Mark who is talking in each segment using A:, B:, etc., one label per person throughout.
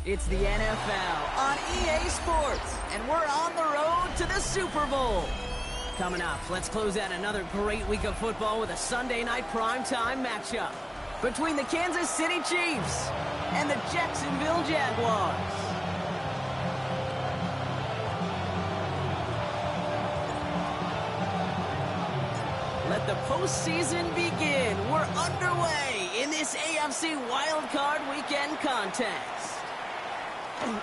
A: It's the NFL on EA Sports, and we're on the road to the Super Bowl. Coming up, let's close out another great week of football with a Sunday night primetime matchup between the Kansas City Chiefs and the Jacksonville Jaguars. Let the postseason begin. We're underway in this AFC wildcard weekend contest. And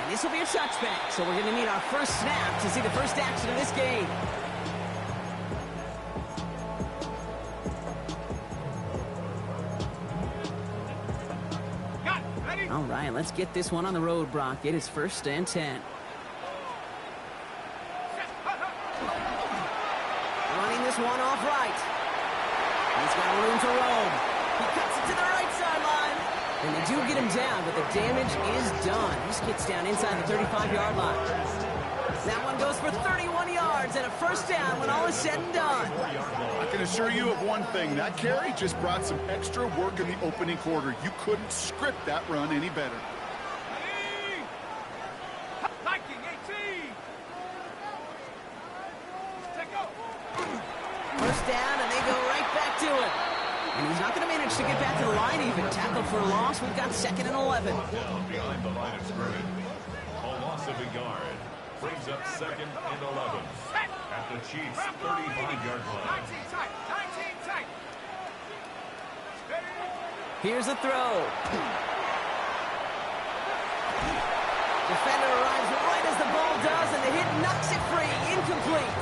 A: this will be a touchback, so we're going to need our first snap to see the first action of this game. All right, let's get this one on the road, Brock. It is 1st and 10. Running this one off right. He's got room to roam. He cuts it to the right sideline. And they do get him down, but the damage is done. This gets down inside the 35-yard line. That one goes for 31 yards and a first down when all is said and done.
B: I can assure you of one thing. That carry just brought some extra work in the opening quarter. You couldn't script that run any better.
A: First down, and they go right back to it. And he's not going to manage to get back to the line even. Tackled for a loss. We've got 2nd and 11.
C: Down behind the line of scrimmage. A loss of a yard. Brings up 2nd and 11. At the Chiefs' 35-yard line.
A: Here's a throw. Defender arrives right as the ball does, and the hit knocks it free. Incomplete.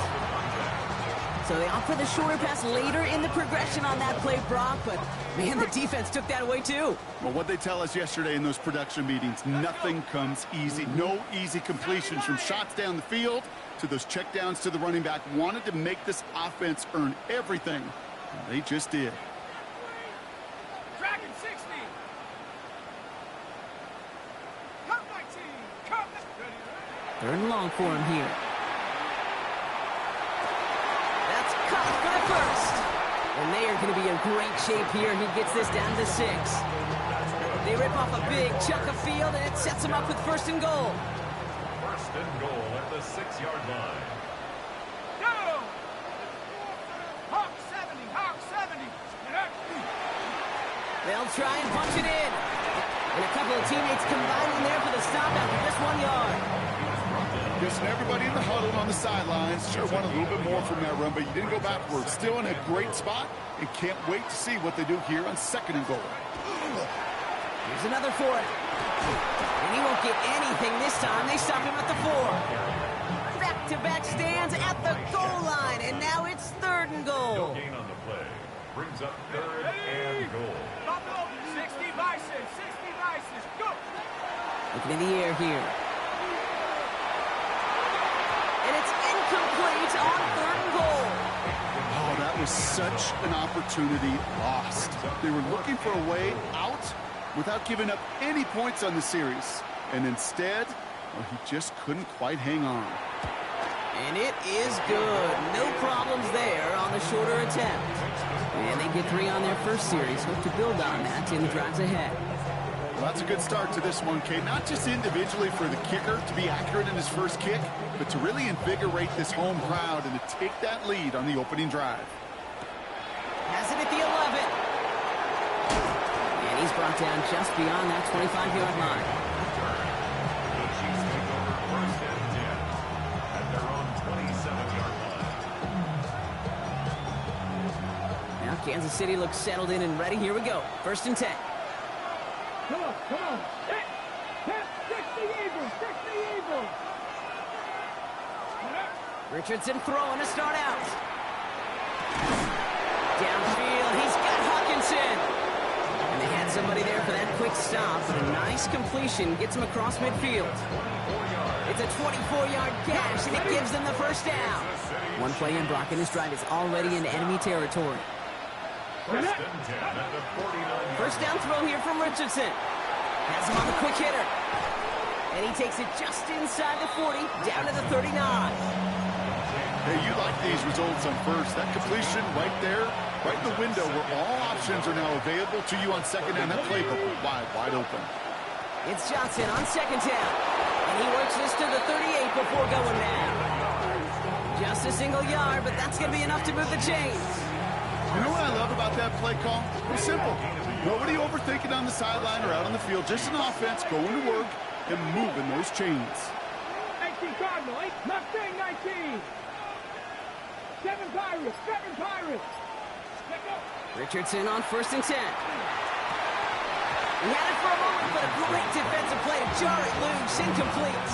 A: So they opt for the shorter pass later in the progression on that play, Brock, but, man, the defense took that away, too.
B: Well, what they tell us yesterday in those production meetings, nothing comes easy. No easy completions from shots down the field to those checkdowns to the running back. Wanted to make this offense earn everything. And they just did.
D: Dragon 60. Come 19. Come.
A: 3rd and long for him here. Caught for the first. And they are going to be in great shape here. He gets this down to 6. They rip off a big chunk of field, and it sets them up with 1st and goal.
C: 1st and goal at the 6-yard line.
D: Go! Hawk 70, Hawk 70.
A: They'll try and punch it in. And a couple of teammates combining there for the stop after just 1 yard.
B: Just everybody in the huddle on the sidelines. Sure wanted a little bit more from that run, but you didn't go backwards. Still in a great spot, and can't wait to see what they do here on 2nd and goal.
A: Here's another for it. And he won't get anything this time. They stop him at the 4. Back-to-back stands at the goal line, and now it's 3rd and goal.
C: No gain on the play. Brings up 3rd and goal.
D: 60 Vices, 60 Vices, go!
A: Looking in the air here. And it's incomplete on 3rd and goal.
B: Oh, that was such an opportunity lost. They were looking for a way out without giving up any points on the series. And instead, well, he just couldn't quite hang on.
A: And it is good. No problems there on the shorter attempt. And they get 3 on their first series. Hope to build on that in the drives ahead.
B: Well, that's a good start to this one, Kate. Not just individually for the kicker to be accurate in his first kick, but to really invigorate this home crowd and to take that lead on the opening drive.
A: Has it at the 11. And he's brought down just beyond that 25-yard line.
C: The Chiefs take over 1st and 10 at their own 27-yard line.
A: Now Kansas City looks settled in and ready. Here we go. 1st and 10.
D: Come on, come on. Hit, fix the Eagles, fix the Eagles.
A: Richardson throwing to start out. Downfield, he's got Hawkinson. And they had somebody there for that quick stop, but a nice completion gets him across midfield. It's a 24-yard gash, and it gives them the first down. One play in, Brock, and this drive is already in enemy territory.
C: 1st and 10 at the 49-yard.
A: First down throw here from Richardson. Has him on the quick hitter. And he takes it just inside the 40, down to the 39.
B: Hey, you like these results on first. That completion right there, right in the window where all options are now available to you on 2nd down. That playbook was wide open.
A: It's Johnson on second down. And he works this to the 38 before going down. Just a single yard, but that's going to be enough to move the chains.
B: You know what I love about that play call? It's simple. Nobody overthinking on the sideline or out on the field. Just an offense going to work and moving those chains.
D: 19 Cardinal, 8 Mustang 19. 7 Pirates, 7 Pirates. Let's go.
A: Richardson on 1st and 10. He had it for a moment, but a great defensive play to jar it loose, incomplete.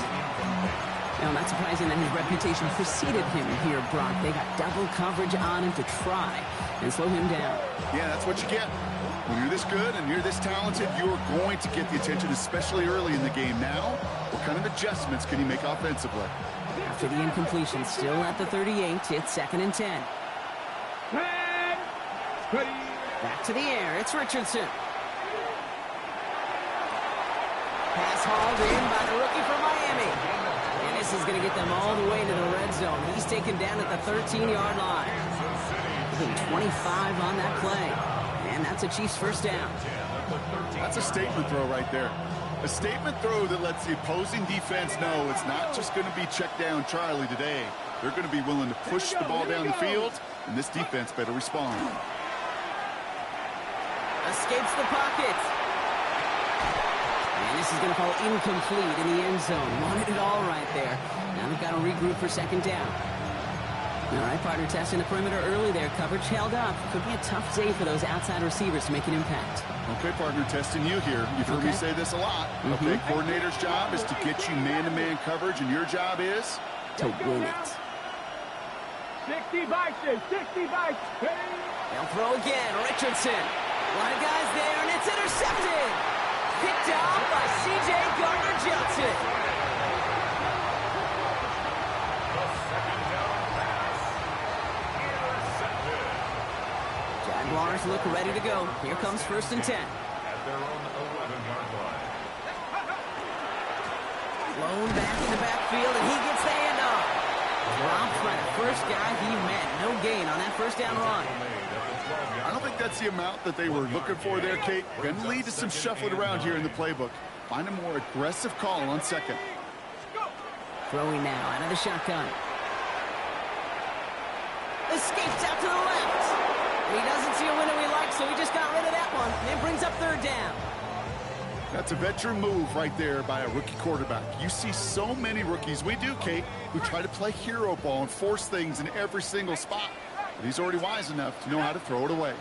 A: Now, not surprising that his reputation preceded him here, Brock. They got double coverage on him to try and slow him down.
B: Yeah, that's what you get. When you're this good and you're this talented, you're going to get the attention, especially early in the game. Now, what kind of adjustments can he make offensively?
A: After the incompletion, still at the 38, it's 2nd and 10.
D: 10. Ready.
A: Back to the air, it's Richardson. Pass hauled in by the rookie from Miami. And this is going to get them all the way to the red zone. He's taken down at the 13-yard line. Getting 25 on that play. And that's a Chiefs first down.
B: That's a statement throw right there. A statement throw that lets the opposing defense know it's not just going to be check down Charlie today. They're going to be willing to push the ball down the field, and this defense better respond.
A: Escapes the pocket. And this is going to fall incomplete in the end zone. Wanted it all right there. Now they've got to regroup for 2nd down. All right, partner, testing the perimeter early there. Coverage held up. Could be a tough day for those outside receivers to make an impact.
B: Okay, partner, testing you here. You've heard me say this a lot. Okay, coordinator's job is to get you man-to-man coverage, and your job is?
A: To win it.
D: 60 Bison, 60 Bison.
A: They'll throw again. Richardson. A lot of guys there, and it's intercepted. Picked off by C.J. Gardner-Johnson. Jaguars look ready to go. Here comes 1st and 10.
C: At their own 11-yard line.
A: Blown back in the backfield, and he gets the handoff. Dropped by the first guy he met. No gain on that first down run.
B: I don't think that's the amount that they were looking for there, Kate. Going to lead to some shuffling around here in the playbook. Find a more aggressive call on 2nd.
A: Throwing now out of the shotgun. Escapes out to the left. And he doesn't see a window he likes, so he just got rid of that one. And it brings up 3rd down.
B: That's a veteran move right there by a rookie quarterback. You see so many rookies, we do, Kate, who try to play hero ball and force things in every single spot. But he's already wise enough to know how to throw it away.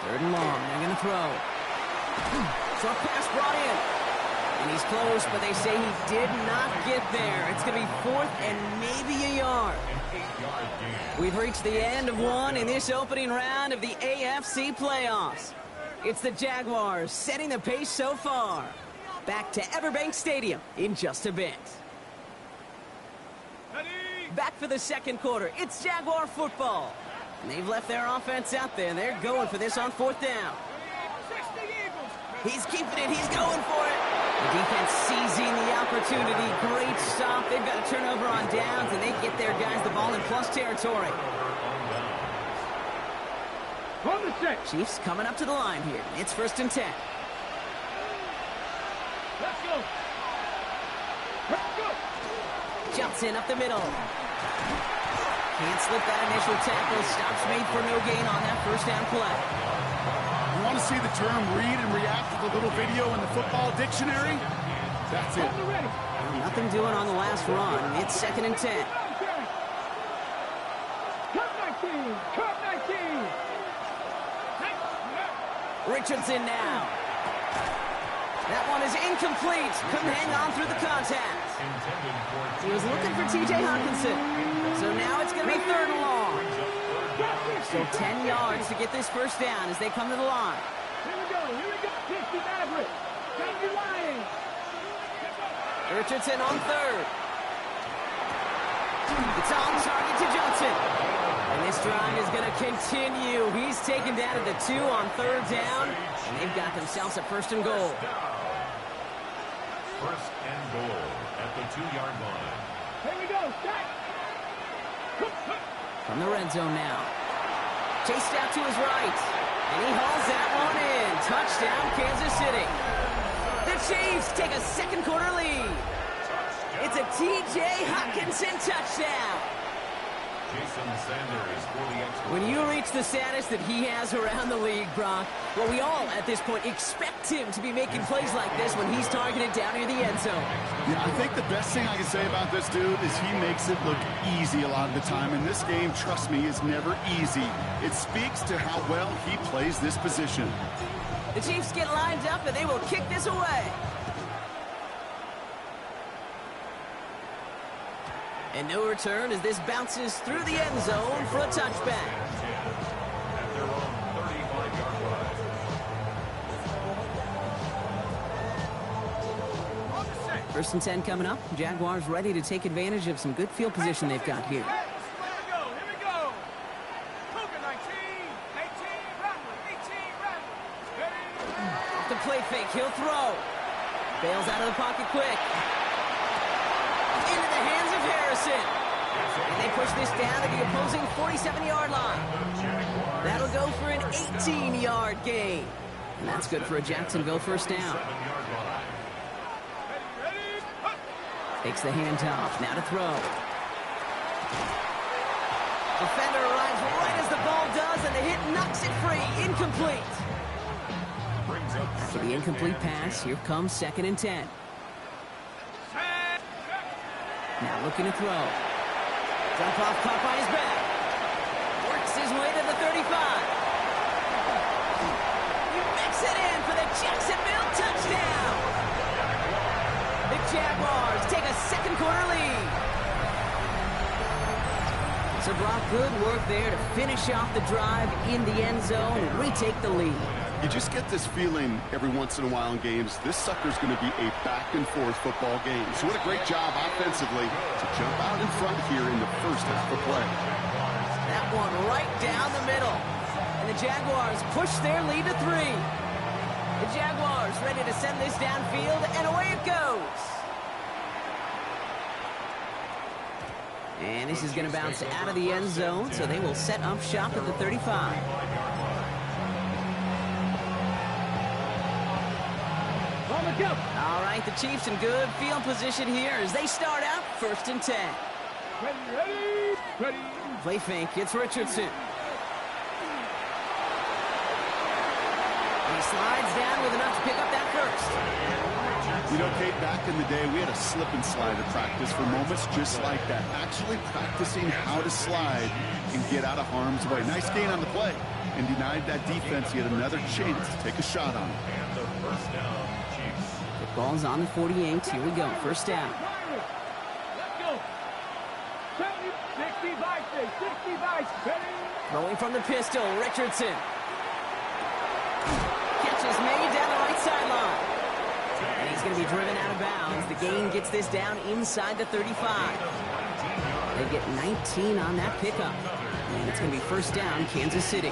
A: Third and long, they're going to throw. Short pass brought in. And he's close, but they say he did not get there. It's going to be 4th and maybe a yard. We've reached the end of one in this opening round of the AFC playoffs. It's the Jaguars setting the pace so far. Back to Everbank Stadium in just a bit. Back for the 2nd quarter. It's Jaguar football. And they've left their offense out there. They're going for this on 4th down. He's keeping it. He's going for it. The defense seizing the opportunity. Great stop. They've got a turnover on downs, and they get their guys the ball in plus territory.
D: On the set.
A: Chiefs coming up to the line here. It's 1st and 10.
D: Let's go. Let's go.
A: Johnson up the middle. Can't slip that initial tackle. Stops made for no gain on that first down play.
B: You want to see the term read and react to the little video in the football dictionary? That's it.
A: Well, nothing doing on the last run. It's 2nd and 10.
D: Cut 19. Cut 19.
A: Richardson now. That one is incomplete. Couldn't hang on through the contact. He was looking for T.J. Hawkinson. So now it's going to be 3rd and long. So 10 yards to get this first down as they come to the line.
D: Here we go. Here we go. 50 Maverick. Don't be lying.
A: Richardson on 3rd. It's on target to Johnson. And this drive is going to continue. He's taken down at the 2 on 3rd down. And they've got themselves a 1st and goal.
C: 1st and goal at the 2-yard line.
D: Here we go. Start.
A: From the red zone now. Chased out to his right. And he hauls that one in. Touchdown, Kansas City. The Chiefs take a second quarter lead. It's a T.J. Hockenson touchdown.
C: Jason Sanders for the extra.
A: When you reach the status that he has around the league, Brock, well, we all at this point expect him to be making plays like this when he's targeted down near the end zone.
B: Yeah, I think the best thing I can say about this dude is he makes it look easy a lot of the time. And this game, trust me, is never easy. It speaks to how well he plays this position.
A: The Chiefs get lined up and they will kick this away. And no return as this bounces through the end zone for a touchback.
C: At their own 35-yard line.
A: First and 10 coming up. Jaguars ready to take advantage of some good field position they've got here.
D: Here we go. Cougar 19, 18, Rattler, 18, Rattler.
A: Off the play fake, he'll throw. Bails out of the pocket quick. Into the hands of Harrison. And they push this down to the opposing 47-yard line. That'll go for an 18-yard gain. And that's good for a Jacksonville first down. Takes the handoff. Now to throw. Defender arrives right as the ball does, and the hit knocks it free. Incomplete. After the incomplete pass, here comes 2nd and 10. Now looking to throw. Drop off caught by his back. Works his way to the 35. He makes it in for the Jacksonville touchdown. The Jaguars take a second quarter lead. So Brock, good work there to finish off the drive in the end zone and retake the lead.
B: You just get this feeling every once in a while in games, this sucker's going to be a back-and-forth football game. So what a great job offensively to jump out in front here in the first half of play.
A: That one right down the middle. And the Jaguars push their lead to 3. The Jaguars ready to send this downfield, and away it goes. And this is going to bounce out of the end zone, so they will set up shop at the 35. All right, the Chiefs in good field position here as they start out 1st and 10.
D: Ready.
A: Play fake, it's Richardson. He slides down with enough to pick up that first.
B: You know, Kate, back in the day, we had a slip and slide at practice for moments just like that. Actually practicing how to slide and get out of harm's way. Nice gain on the play. And denied that defense yet another chance to take a shot on him.
C: And the first down.
A: Ball's on the 48. Here we go. First down.
D: Let's go. 65, 65.
A: Throwing from the pistol. Richardson. Catch is made down the right sideline. And he's going to be driven out of bounds. The gain gets this down inside the 35. They get 19 on that pickup. And it's going to be first down, Kansas City.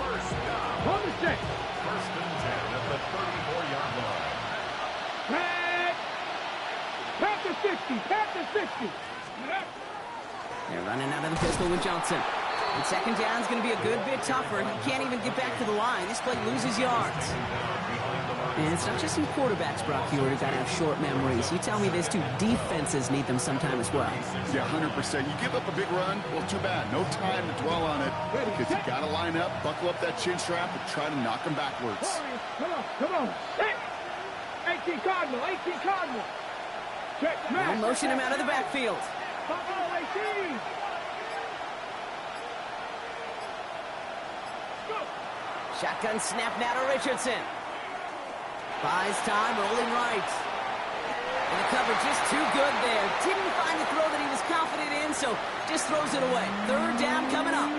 C: First down.
D: On the stick.
C: First and 10 at the 34-yard line.
D: Pat the 60.
A: They're running out of the pistol with Johnson. And second down is going to be a good bit tougher. He can't even get back to the line. This play loses yards. And it's not just in quarterbacks, Brock Hewitt, who got to have short memories. You tell me this too, defenses need them sometime as well.
B: Yeah, 100%. You give up a big run, well, too bad. No time to dwell on it because you got to line up, buckle up that chin strap, and try to knock them backwards.
D: Come on. 18 Cardinal. Check,
A: Now motion him out of the backfield.
D: 18.
A: Shotgun snap now to Richardson. Buys time, rolling right. And the coverage just too good there. Didn't find the throw that he was confident in, so just throws it away. Third down coming up.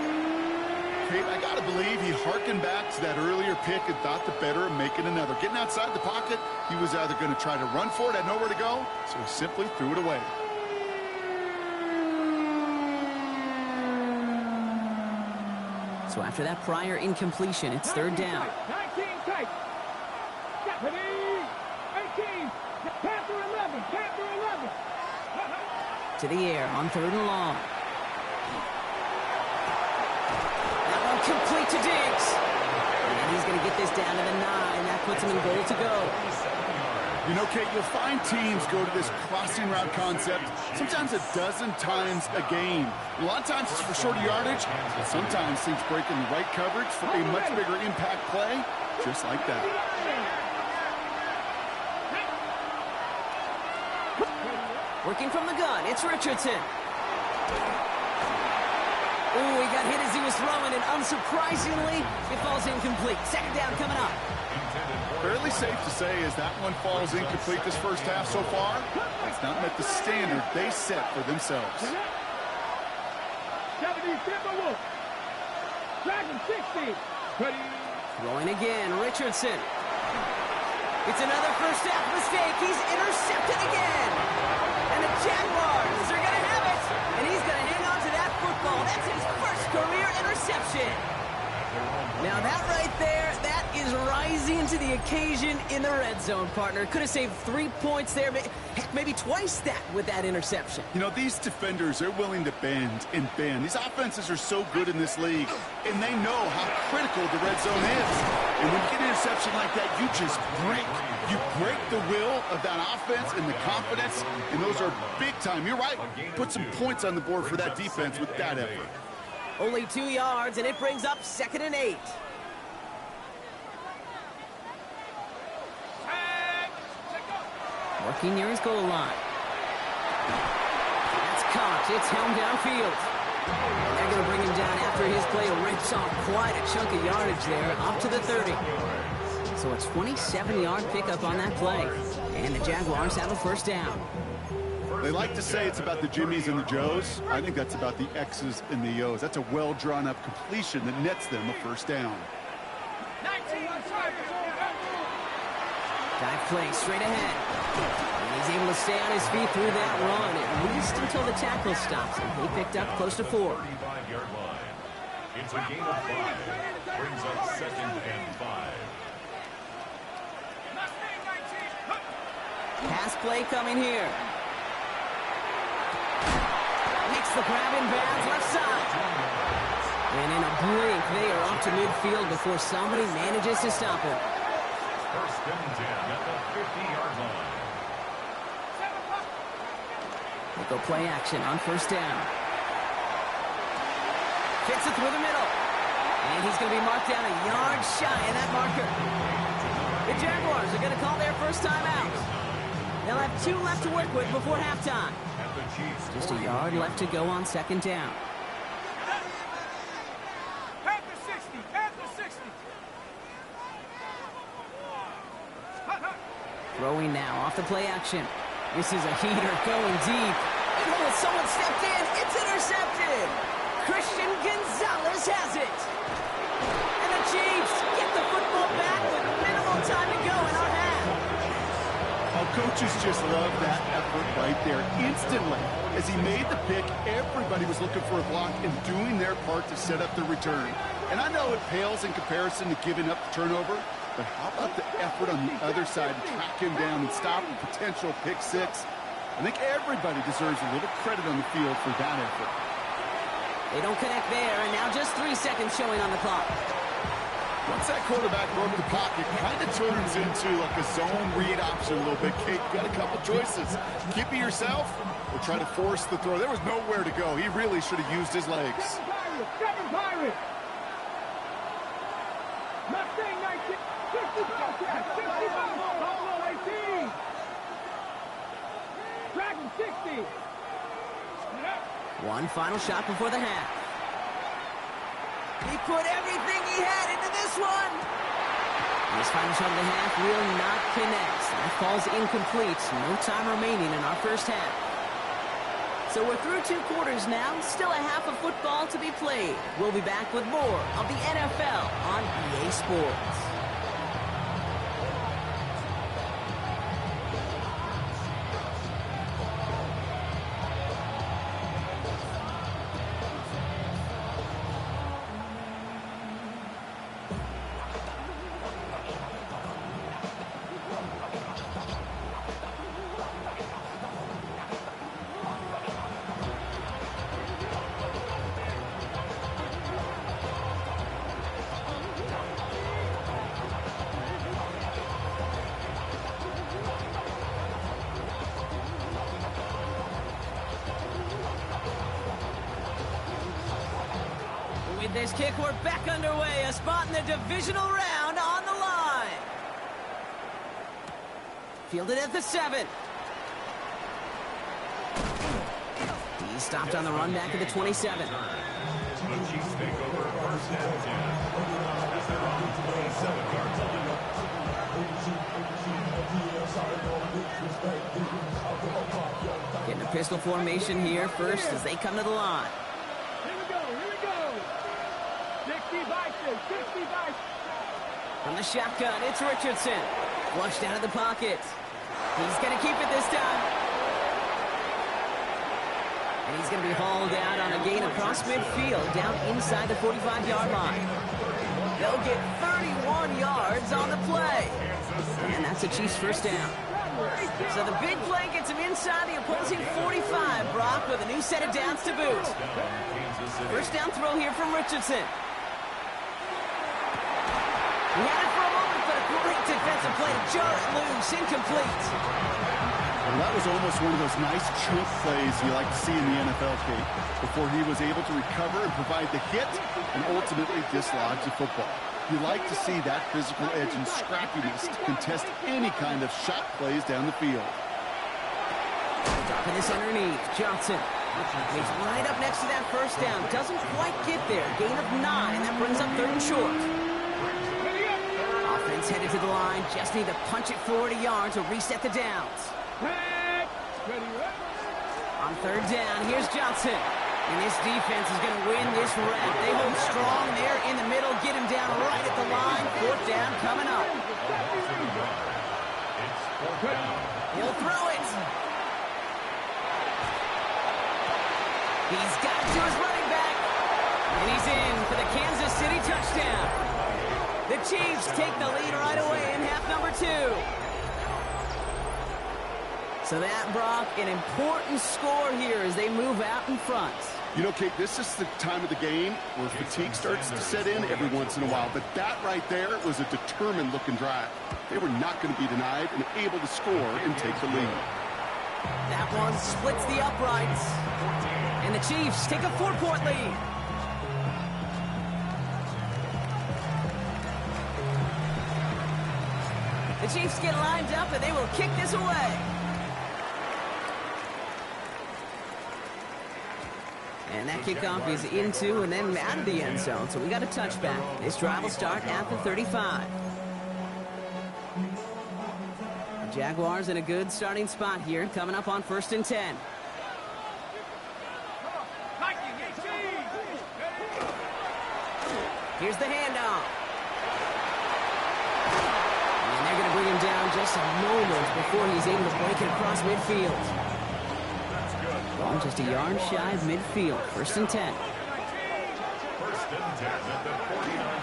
B: Kate, I got to believe he hearkened back to that earlier pick and thought the better of making another. Getting outside the pocket, he was either going to try to run for it, had nowhere to go, so he simply threw it away.
A: So after that prior incompletion, it's third down.
D: 19 tight. 18. Panther 11.
A: To the air on 3rd and long. complete to Diggs. And he's going to get this down to the 9. That puts him in goal to go.
B: You know, Kate, you'll find teams go to this crossing route concept sometimes a dozen times a game. A lot of times it's for shorter yardage, but sometimes teams break in the right coverage for a much bigger impact play, just like that.
A: Working from the gun, it's Richardson. Ooh, he got hit as he was throwing, and unsurprisingly, it falls incomplete. Second down coming up.
B: Fairly safe to say as that one falls incomplete this first half so far, it's not met the standard they set for themselves.
D: 70, Timberwolves. Dragon 60. Ready.
A: Throwing again, Richardson. It's another first half mistake. He's intercepted again. And the Jaguars are going to have it. And he's going to hang on to that football. That's his first career interception. Now that right there, that is rising to the occasion in the red zone, partner. Could have saved 3 points there, heck, maybe twice that with that interception.
B: You know, these defenders, they're willing to bend and bend. These offenses are so good in this league, and they know how critical the red zone is. And when you get an interception like that, you just break. You break the will of that offense and the confidence, and those are big time. You're right. Put some points on the board for that defense with that effort.
A: Only 2 yards, and it brings up 2nd and 8. Working near his goal line. That's caught. It's helmed downfield. They're going to bring him down after his play. Rips off quite a chunk of yardage there, up to the 30. So a 27-yard pickup on that play. And the Jaguars have a first down.
B: They like to say it's about the Jimmies and the Joes. I think that's about the X's and the O's. That's a well-drawn-up completion that nets them a first down.
A: Dive play straight ahead. And he's able to stay on his feet through that run, at least until the tackle stops him. He picked up close to 4.
C: 35-yard line. It's a gain of 5. Brings up 2nd and 5.
A: Pass play coming here. Makes the grab in bounds left side. And in a blink, they are off to midfield before somebody manages to stop him.
C: First and 10 at the 50-yard line.
A: They go play action on first down. Kicks it through the middle. And he's going to be marked down a yard shy of that marker. The Jaguars are going to call their first time out. They'll have 2 left to work with before halftime. Just a yard left to go on second down.
D: Panther 60. Panther 60.
A: Throwing now off the play action. This is a heater going deep. Oh, someone stepped in. It's intercepted. Christian Gonzalez has it. And the Chiefs get the football back with minimal time to go in our half.
B: Oh, coaches just love that effort right there. Instantly, as he made the pick, everybody was looking for a block and doing their part to set up the return. And I know it pales in comparison to giving up the turnover, but how about the effort on the other side to track him down and stop a potential pick 6? I think everybody deserves a little credit on the field for that effort.
A: They don't connect there, and now just 3 seconds showing on the clock.
B: Once that quarterback broke the pocket, kind of turns into like a zone read option a little bit. Kate, got a couple choices. Keep it yourself or try to force the throw. There was nowhere to go. He really should have used his legs.
D: Seven Pirates. Mustang 19. 60 Buffalo 18. Dragon 60.
A: One final shot before the half. He put everything he had into this one. This final shot of the half will not connect. That falls incomplete. No time remaining in our first half. So we're through 2 quarters now. Still a half of football to be played. We'll be back with more of the NFL on EA Sports. with this kick, we're back underway. A spot in the divisional round on the line. Fielded at the 7. He's stopped on the run back at the 27.
C: The Chiefs take over first and 10. As they're on 27-yard line.
A: Getting a pistol formation here first as they come to the line.
D: Here we go, here we go. 60 Vikings, 60 Vikings.
A: From the shotgun, it's Richardson. Flushed out of the pocket. He's going to keep it this time. And he's going to be hauled out on a gain across midfield, down inside the 45-yard line. They'll get 31 yards on the play. And that's a Chiefs first down. So the big play gets him inside the opposing 45, Brock, with a new set of downs to boot. First down throw here from Richardson. He had it for a moment, but a great defensive play to jar it loose, incomplete.
B: Well, that was almost one of those nice chunk plays you like to see in the NFL, Kate, before he was able to recover and provide the hit and ultimately dislodge the football. You like to see that physical edge and scrappiness to contest any kind of shot plays down the field.
A: Dropping this underneath, Johnson. He's right up next to that first down. Doesn't quite get there. Gain of 9, and that brings up 3rd and short. Offense headed to the line. Just need to punch it 40 yards to reset the downs. On 3rd down, here's Johnson. And this defense is going to win this rep. They hold strong there in the middle, get him down right at the line. 4th down coming up. He'll throw it. He's got it to his running back. And he's in for the Kansas City touchdown. The Chiefs take the lead right away in half number 2. So that, Brock, an important score here as they move out in front.
B: You know, Kate, this is the time of the game where fatigue starts to set in every once in a while. But that right there was a determined-looking drive. They were not going to be denied and able to score and take the lead.
A: That one splits the uprights. And the Chiefs take a 4-point lead. The Chiefs get lined up and they will kick this away. And that kickoff is into and then out of the end zone. So we got a touchback. This drive will start at the 35. The Jaguars in a good starting spot here, coming up on 1st and 10. Here's the handoff. And they're going to bring him down just a moment before he's able to break it across midfield. Ball just a yard shy of midfield. 1st and 10.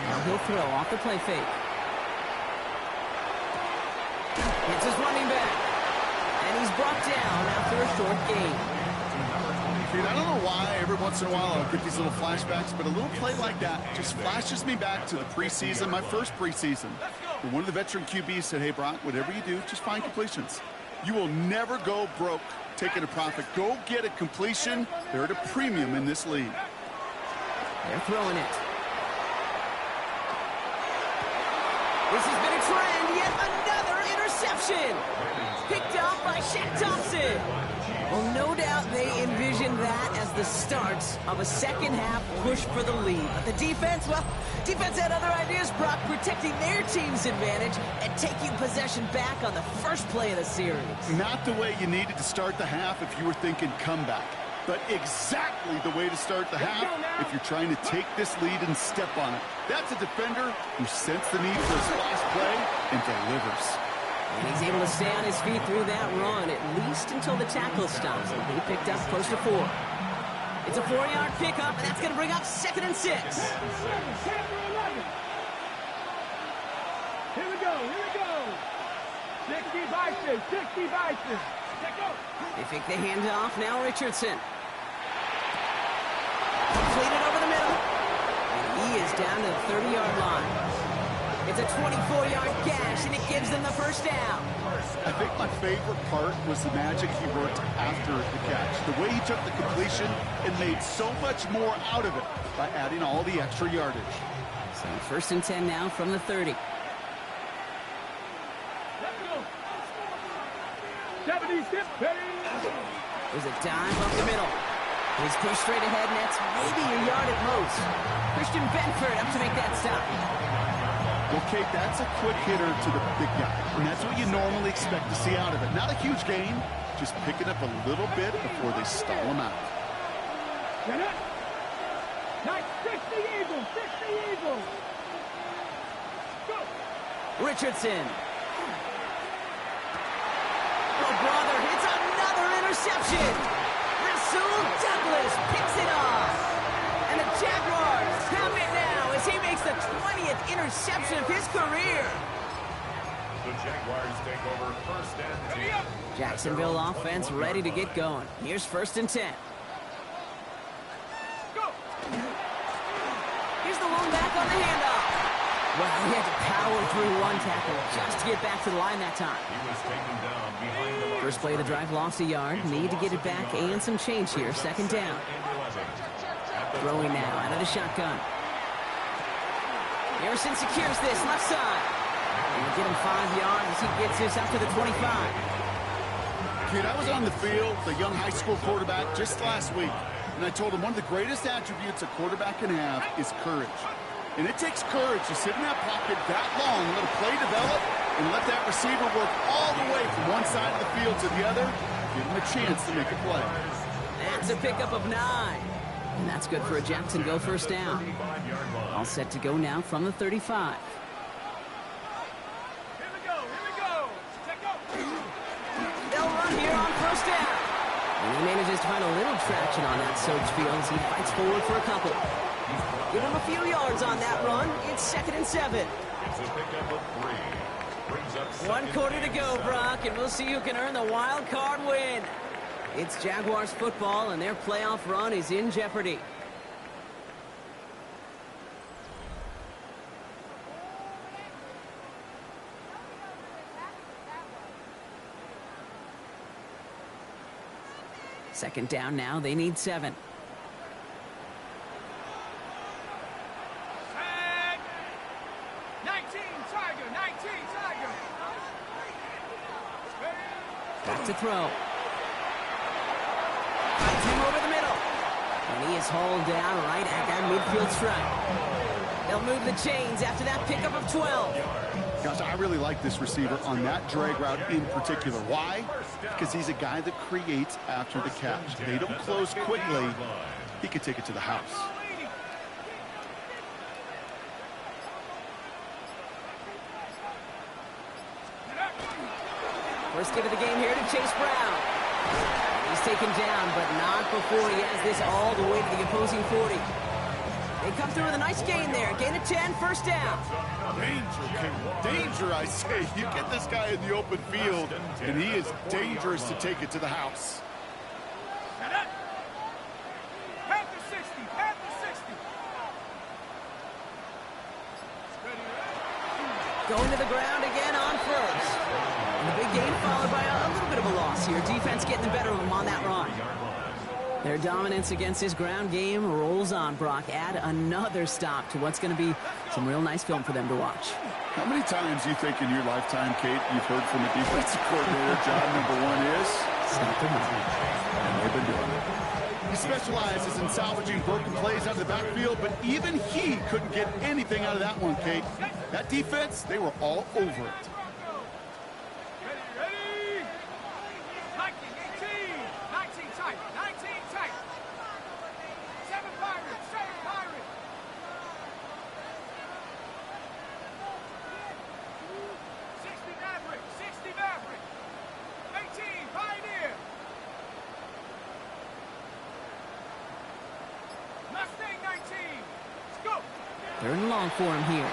A: Now he'll throw off the play fake. It's his running back. And he's brought down after a short gain.
B: Dude, I don't know why every once in a while I'll get these little flashbacks, but a little play like that just flashes me back to the preseason, my first preseason. And one of the veteran QBs said, hey, Brock, whatever you do, just find completions. You will never go broke taking a profit. Go get a completion. They're at a premium in this league.
A: They're throwing it. This has been a trend. Yet another interception. Picked up by Shaq Thompson. Well, no doubt they envisioned that as the start of a second-half push for the lead. But the defense, well, defense had other ideas, Brock, protecting their team's advantage and taking possession back on the first play of the series.
B: Not the way you needed to start the half if you were thinking comeback, but exactly the way to start the half if you're trying to take this lead and step on it. That's a defender who sensed the need for a splash play and delivers.
A: And he's able to stay on his feet through that run, at least until the tackle stops. And he picked up close to 4. It's a 4-yard pickup, and that's going to bring up 2nd and 6.
D: Here we go, here we go. 60 Vikings, 60 Vikings.
A: They fake the handoff, now Richardson. Completed over the middle. And he is down to the 30-yard line. It's a 24-yard gash, and it gives them the first down.
B: I think my favorite part was the magic he worked after the catch. The way he took the completion and made so much more out of it by adding all the extra yardage.
A: So 1st and 10 now from the 30. There's a dive up the middle. He's pushed straight ahead, and that's maybe a yard at most. Christian Benford up to make that stop.
B: Well, Kate, that's a quick hitter to the big guy, and that's what you normally expect to see out of it. Not a huge gain, just picking up a little bit before they stall him out.
D: Nice, fix the Eagles, fix the Eagles. Go.
A: Richardson. Oh, brother, it's another interception. Rasul Douglas picks it off. And the Jaguars have it now as he makes the 20th interception of his career.
C: The Jaguars take over 1st and 10.
A: Jacksonville offense ready to get going. Here's 1st and 10. Here's the lone back on the handoff. Well, he had to power through one tackle just to get back to the line that time.
C: He was taken down behind the line.
A: First play of the drive, lost a yard. Need to get it back and some change here. 2nd down. Throwing now out of the shotgun. Harrison secures this left side. We'll get him 5 yards as he gets this up to the 25.
B: Kid, I was on the field, the young high school quarterback, just last week, and I told him one of the greatest attributes a quarterback can have is courage. And it takes courage to sit in that pocket that long, let a play develop, and let that receiver work all the way from one side of the field to the other, give him a chance to make a play.
A: That's a pickup of 9. And that's good for a Jacksonville 1st down. All set to go now from the 35.
D: Here we go, check out.
A: They'll run here on 1st down. And he manages to find a little traction on that surge field as he fights forward for a couple. Give him a few yards on that run. It's 2nd and 7.
C: It's a pickup of 3. Brings up
A: 1 quarter to go, Brock, and we'll see who can earn the wild card win. It's Jaguars football, and their playoff run is in jeopardy. Second down now. They need 7.
D: Sack. 19, Tiger, 19, Tiger.
A: Back to throw. Finds him over the middle. And he is hauled down right at that midfield stripe. They'll move the chains after that pickup of 12.
B: Gosh, I really like this receiver on that drag route in particular. Why? Because he's a guy that creates after the catch. They don't close quickly. He could take it to the house.
A: First give of the game here to Chase Brown. He's taken down, but not before he has this all the way to the opposing 40. They come through with a nice gain there. Gain of 10, 1st down.
B: Danger, King. Danger, I say. You get this guy in the open field, and he is dangerous to take it to the house.
D: Path to 60, path to 60.
A: Going to the ground again on 1st. And the big gain followed by a little bit of a loss here. Defense getting the better of them on that run. Their dominance against this ground game rolls on, Brock. Add another stop to what's going to be some real nice film for them to watch.
B: How many times do you think in your lifetime, Kate, you've heard from a defensive coordinator, job number 1 is?
A: Stop the run.
B: And they've been doing it. He specializes in salvaging broken plays out of the backfield, but even he couldn't get anything out of that one, Kate. That defense, they were all over it.
D: Ready? 19, 18, 19 tight, 19 tight. 7 Pirates, 7 Pirates. 60 Maverick, 60 Maverick. 18 Pioneer. Mustang 19. Let's go.
A: 3rd and long for him here.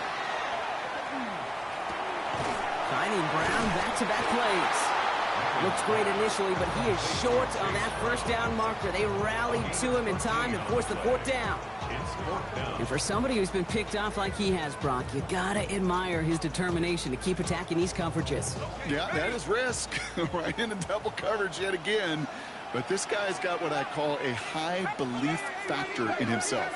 A: Finding Brown back-to-back plays. Looks great initially, but he is short on that first down marker. They rallied to him in time to force the fourth down. And for somebody who's been picked off like he has, Brock, you gotta admire his determination to keep attacking these coverages.
B: Yeah, that is risk. Right into double coverage yet again. But this guy's got what I call a high belief factor in himself.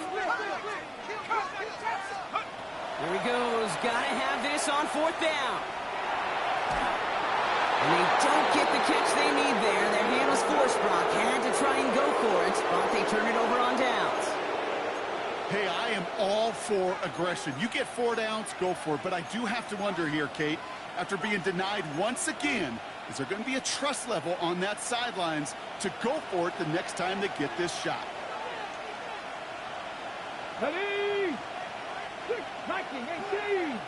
A: Here he goes. Gotta have this on fourth down. And they don't get the catch they need there. Their hand was forced, Brock. Had to try and go for it, but they turn it over on downs.
B: Hey, I am all for aggression. You get 4 downs, go for it. But I do have to wonder here, Kate, after being denied once again, is there going to be a trust level on that sidelines to go for it the next time they get this shot?
D: Ready? 18.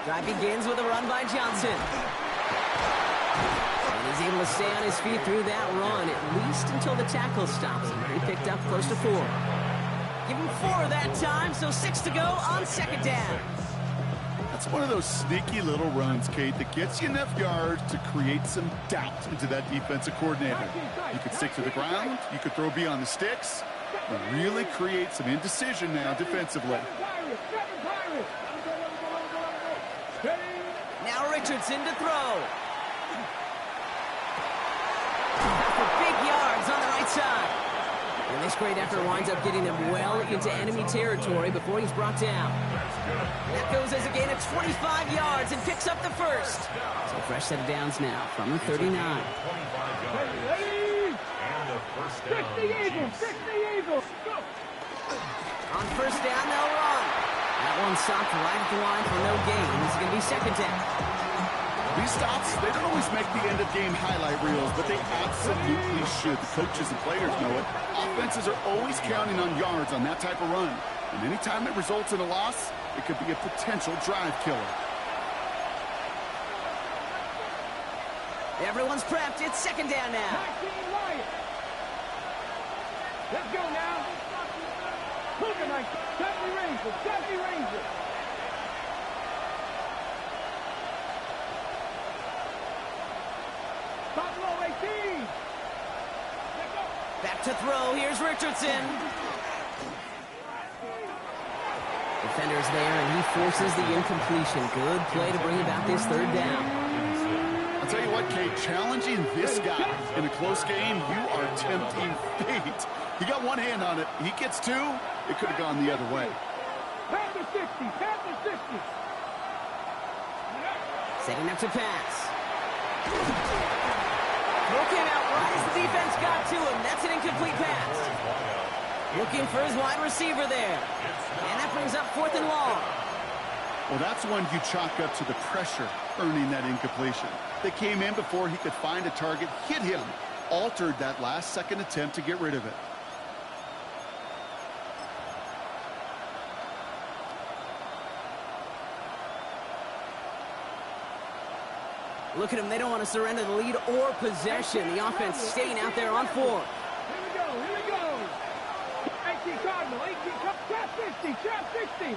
A: Drive begins with a run by Johnson. And he's able to stay on his feet through that run, at least until the tackle stops him. He picked up close to 4. Give him 4 that time, so 6 to go on second down.
B: That's one of those sneaky little runs, Kate, that gets you enough yards to create some doubt into that defensive coordinator. You could stick to the ground, you could throw beyond the sticks, and really create some indecision now defensively.
A: Now Richardson to throw. For big yards on the right side. And this great effort winds up getting him well into enemy territory before he's brought down. That goes as a gain of 25 yards and picks up the first. So fresh set of downs now from the 39.
C: 25 yards. And the first down.
D: 60 Eagles. Go.
A: On first down, they'll run. That one stopped right at the line for no gain. This is going to be second down.
B: These stops, they don't always make the end-of-game highlight reels, but they absolutely should. The coaches and players know it. Offenses are always counting on yards on that type of run. And anytime it results in a loss, it could be a potential drive killer.
A: Everyone's prepped. It's second down now.
D: 19 Lions. Let's go now. Look at Mike. 70 Rangers. Buffalo 18.
A: Back to throw. Here's Richardson. Defender's there, and he forces the incompletion. Good play to bring about this third down.
B: I'll tell you what, Kate, challenging this guy in a close game, you are tempting fate. He got one hand on it. He gets 2. It could have gone the other way.
D: Panther 60.
A: Setting up to pass. Throw came out right as the defense got to him. That's an incomplete pass. Looking for his wide receiver there. And that brings up 4th and long.
B: Well, that's one you chalk up to the pressure earning that incompletion. They came in before he could find a target, hit him, altered that last-second attempt to get rid of it.
A: Look at them. They don't want to surrender the lead or possession. The offense staying out there on 4.
D: Here we go. 18 Cardinal. 18 Trap 60.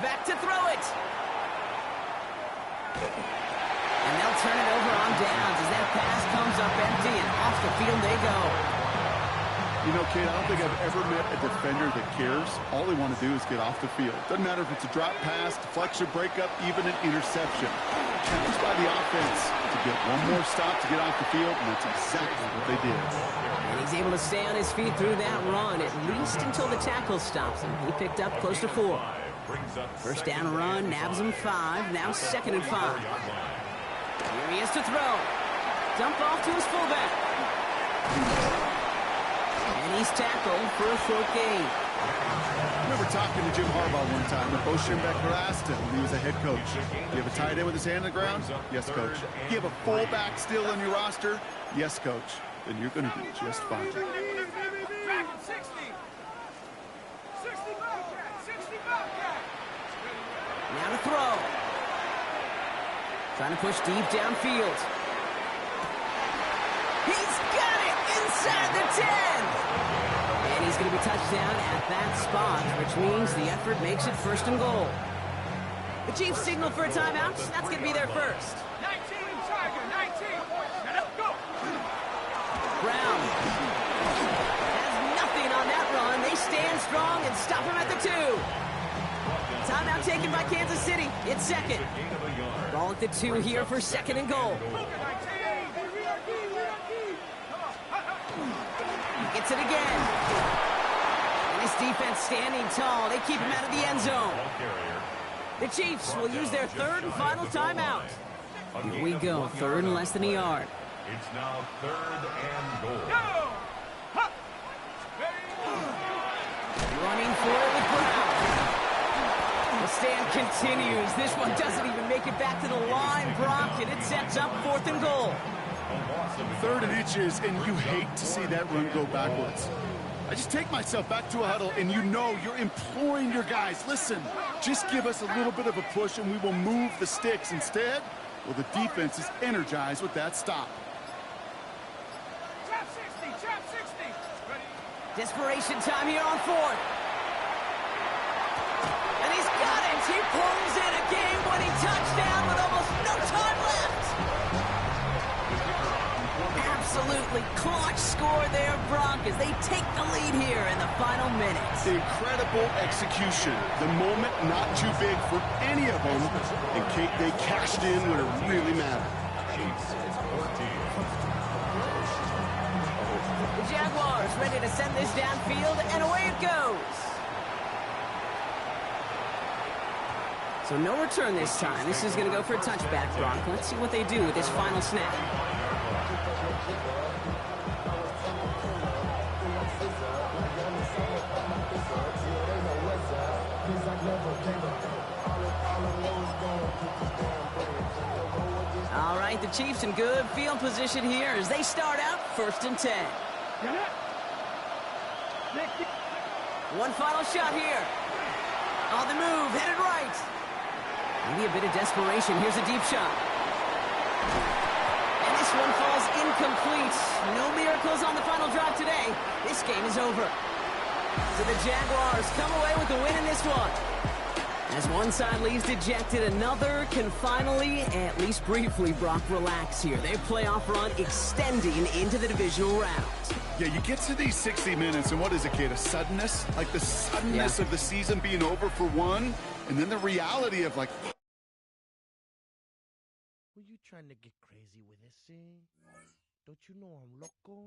A: Back to throw it. And they'll turn it over on downs as that pass comes up empty, and off the field they go.
B: You know, Kate, I don't think I've ever met a defender that cares. All they want to do is get off the field. Doesn't matter if it's a drop pass, deflection, breakup, even an interception. Challenged by the offense to get one more stop to get off the field, and that's exactly what they did.
A: And he's able to stay on his feet through that run, at least until the tackle stops him. He picked up close to 4. First down run, nabs him 5, now 2nd and 5. Here he is to throw. Dump off to his fullback. And he's tackled for a short gain.
B: I remember talking to Jim Harbaugh one time when Bo Schembechler asked him when he was a head coach, do you have a tight end with his hand on the ground? Yes, coach. Do you have a fullback still on your roster? Yes, coach. Then you're going to be just fine.
D: 60 Bobcat.
A: Now to throw. Trying to push deep downfield. He's got it inside the 10. And he's going to be touched down at that spot, which means the effort makes it 1st and goal. The Chiefs signal for a timeout. That's going to be their first.
D: 19, Tiger, 19. Now let's go.
A: Brown has nothing on that run. They stand strong and stop him at the 2. Timeout taken by Kansas City. It's second. Ball at the 2 here for second and goal. Gets it again. And this defense standing tall. They keep him out of the end zone. The Chiefs will use their third and final timeout. Here we go. Third and less than a yard.
C: It's now third and goal.
A: Running for it with Brown. The stand continues. This one doesn't even make it back to the line, Brock, and it sets up fourth and goal.
B: Third and inches, and you hate to see that run go backwards. I just take myself back to a huddle, and you know you're imploring your guys, listen, just give us a little bit of a push, and we will move the sticks. Instead, well, the defense is energized with that stop.
D: Trap 60, trap 60. Ready?
A: Desperation time here on fourth. And he's got it. He pulls in a game-winning touchdown with almost no time left. Absolutely clutch score there, Brock, as they take the lead here in the final minutes.
B: Incredible execution. The moment not too big for any of them, and they cashed in when it really mattered.
A: The Jaguars ready to send this downfield, and away it goes. So no return this time. This is going to go for a touchback, Brock. Let's see what they do with this final snap. All right, the Chiefs in good field position here as they start out first and 10. One final shot here. On the move, headed right. Maybe a bit of desperation. Here's a deep shot. And this one falls incomplete. No miracles on the final drive today. This game is over. So the Jaguars come away with the win in this one. As one side leaves dejected, another can finally, at least briefly, Brock, relax here. Their playoff run extending into the divisional round.
B: Yeah, you get to these 60 minutes, and what is it, kid? A suddenness? Like the suddenness of the season being over for one, and then the reality of, like...
E: Were you trying to get crazy with this, eh? Don't you know I'm loco?